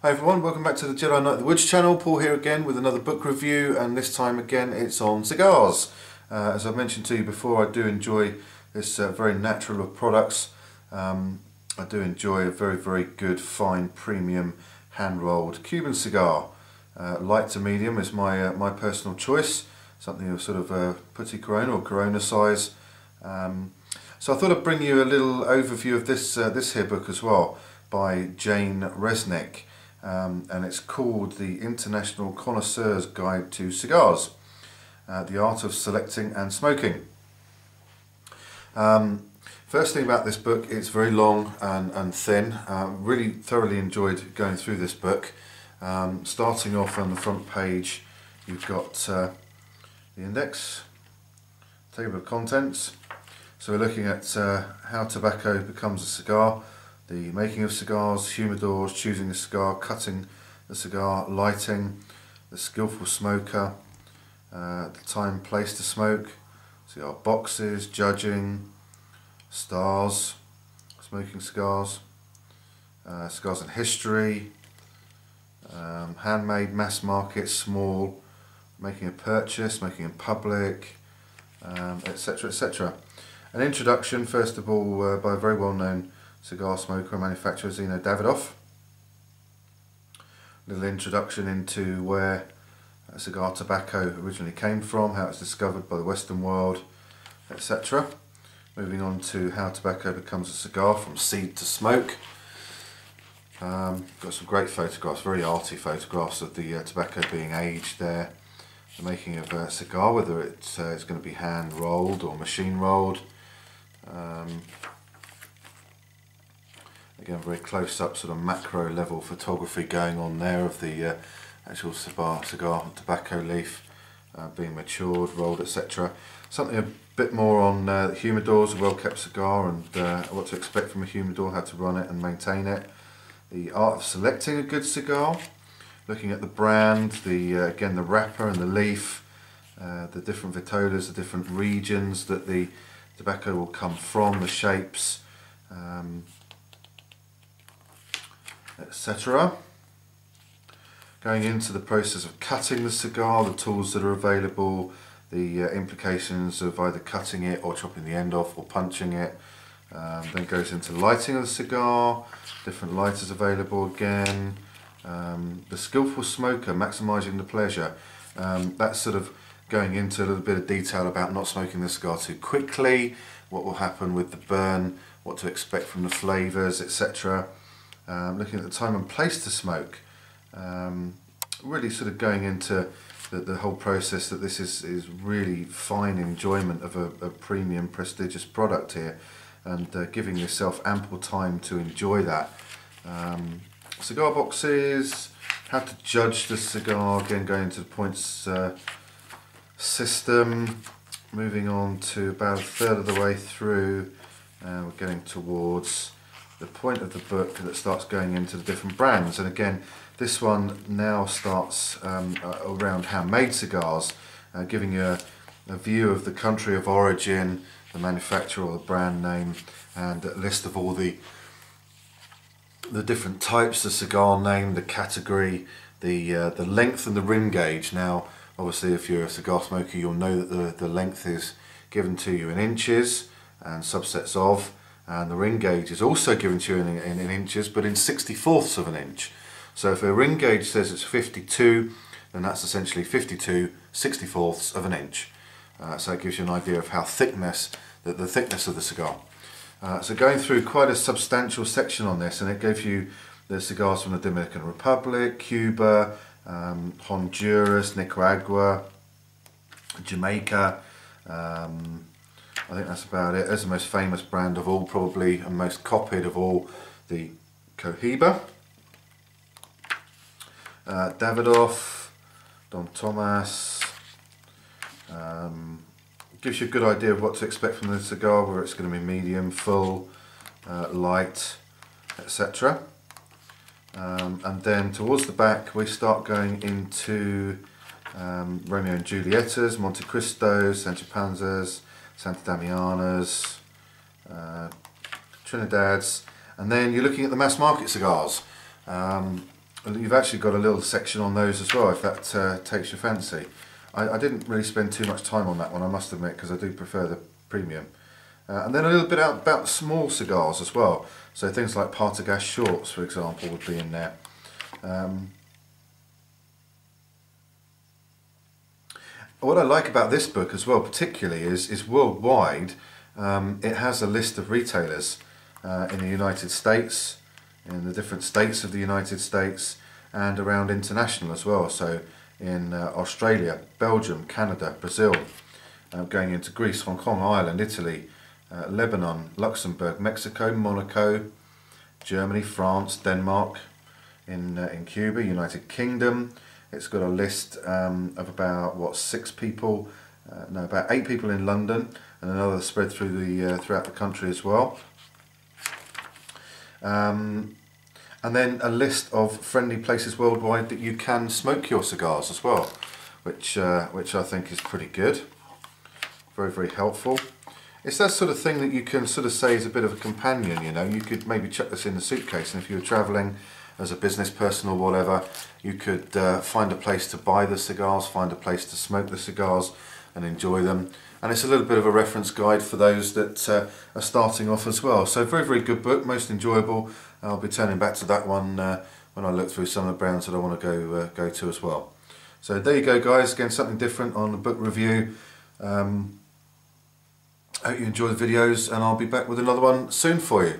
Hi everyone, welcome back to the Jedi Knight of the Woods channel. Paul here again with another book review, and this time again it's on cigars. As I've mentioned to you before, I do enjoy this very natural of products. I do enjoy a very good fine premium hand-rolled Cuban cigar. Light to medium is my personal choice, something of sort of Petit Corona or Corona size. So I thought I'd bring you a little overview of this here book as well, by Jane Resnick. And it's called The International Connoisseur's Guide to Cigars, The Art of Selecting and Smoking. First thing about this book, it's very long and thin. Really thoroughly enjoyed going through this book. Starting off on the front page, you've got the index, table of contents. So we're looking at how tobacco becomes a cigar, the making of cigars, humidors, choosing a cigar, cutting the cigar, lighting, the skillful smoker, the time, place to smoke, cigar boxes, judging, stars, smoking cigars, cigars and history, handmade, mass market, small, making a purchase, making in public, etc, etc. An introduction, first of all, by a very well-known cigar smoker and manufacturer, Zino Davidoff. Little introduction into where cigar tobacco originally came from, how it's discovered by the Western world, etc. Moving on to how tobacco becomes a cigar from seed to smoke. Got some great photographs, very arty photographs of the tobacco being aged there. The making of a cigar, whether it's going to be hand rolled or machine rolled. Again, very close up, sort of macro level photography going on there of the actual cigar tobacco leaf being matured, rolled, etc. Something a bit more on humidors, a well kept cigar, and what to expect from a humidor, how to run it and maintain it. The art of selecting a good cigar, looking at the brand, again the wrapper and the leaf, the different vitolas, the different regions that the tobacco will come from, the shapes, etc. Going into the process of cutting the cigar, the tools that are available, the implications of either cutting it or chopping the end off or punching it. Then goes into lighting of the cigar, different lighters available again, the skillful smoker, maximising the pleasure. That's sort of going into a little bit of detail about not smoking the cigar too quickly, what will happen with the burn, what to expect from the flavours, etc. Looking at the time and place to smoke, really sort of going into the whole process that this is really fine enjoyment of a premium prestigious product here, and giving yourself ample time to enjoy that. Cigar boxes, how to judge the cigar, again going into the points system. Moving on to about a third of the way through, we're getting towards the point of the book that starts going into the different brands, and again this one now starts around handmade cigars, giving you a view of the country of origin, the manufacturer or the brand name, and a list of all the different types, the cigar name, the category, the length and the rim gauge. Now obviously if you're a cigar smoker you'll know that the length is given to you in inches and subsets of, and the ring gauge is also given to you in inches, but in 64ths of an inch. So if a ring gauge says it's 52, then that's essentially 52 64ths of an inch. So it gives you an idea of how the thickness of the cigar. So going through quite a substantial section on this, and it gives you the cigars from the Dominican Republic, Cuba, Honduras, Nicaragua, Jamaica. I think that's about it. There's the most famous brand of all, probably, and most copied of all, the Cohiba. Davidoff, Don Tomas. Gives you a good idea of what to expect from the cigar, whether it's going to be medium, full, light, etc. And then towards the back we start going into Romeo and Julietas, Monte Cristos, Sancho Panzas, Santa Damianas, Trinidads, and then you're looking at the mass market cigars. you've actually got a little section on those as well, if that takes your fancy. I didn't really spend too much time on that one, I must admit, because I do prefer the premium. And then a little bit about small cigars as well. So things like Partagás shorts, for example, would be in there. What I like about this book as well, particularly, is worldwide. It has a list of retailers in the United States, in the different states of the United States, and around international as well. So in Australia, Belgium, Canada, Brazil, going into Greece, Hong Kong, Ireland, Italy, Lebanon, Luxembourg, Mexico, Monaco, Germany, France, Denmark, in Cuba, United Kingdom. It's got a list of about 6 people, no, about 8 people in London, and another spread through the throughout the country as well. And then a list of friendly places worldwide that you can smoke your cigars as well, which I think is pretty good. Very, very helpful. It's that sort of thing that you can sort of say is a bit of a companion, you know. You could maybe chuck this in the suitcase, and if you were travelling as a business person or whatever, you could find a place to buy the cigars, find a place to smoke the cigars and enjoy them. And it's a little bit of a reference guide for those that are starting off as well. So very, very good book, most enjoyable. I'll be turning back to that one when I look through some of the brands that I want to go to as well. So there you go, guys. Again, something different on the book review. I hope you enjoy the videos, and I'll be back with another one soon for you.